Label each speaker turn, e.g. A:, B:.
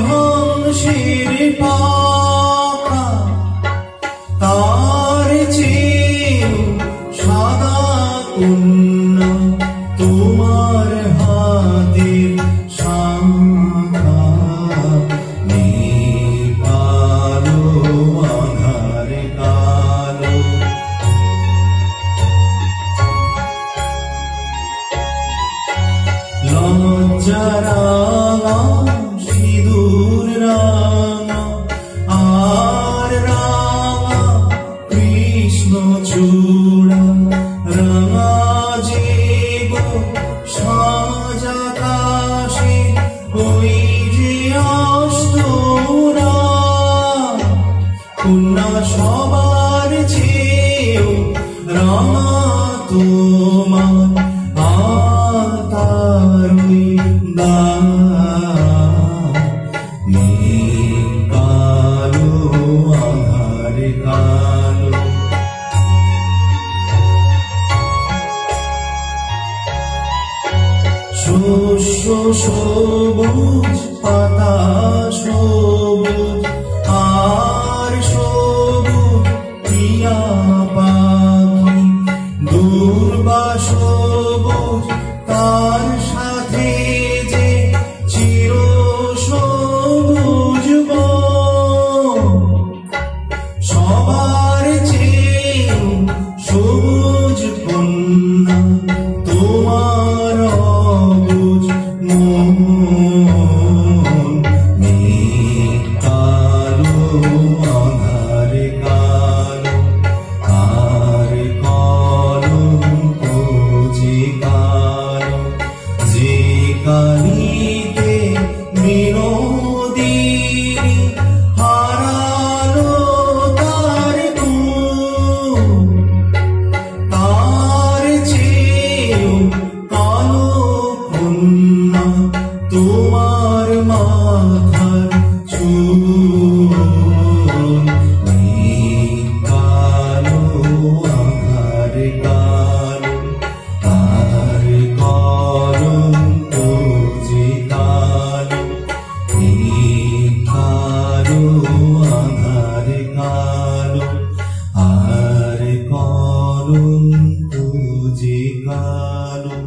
A: হংসের পাখা তার চেয়েও সাদা কন্যা তোমার হাতের শাখা কালো আধার কালো লজ্জারাঙা সিঁদুর রাঙা আর রাঙা কৃষ্ণ চূড়া রাঙা যে গো সাজাকাশে ওই যে অস্তরা কন্যা সবার চেয়েও রাঙা তোমার কালো আধার কালো শস্য সবুজ পাতা সবুজ আর সবুজ টিয়া পাখি দুর্বা সবুজ তার সাথে যে চির সবুজ সবার চেয়েও সবুজ কন্যা তোমার অবুজ মন কালো আধার কালো আর কলঙ্ক যে কালো যে কালিতে বিনোদিনী হারালো তার তার চেয়েও কালো কন্যা তোমার মাথার চুল কালো আধার কালো আর কলঙ্ক যে কালো কালো আধার কালো আর কলঙ্ক যে কালো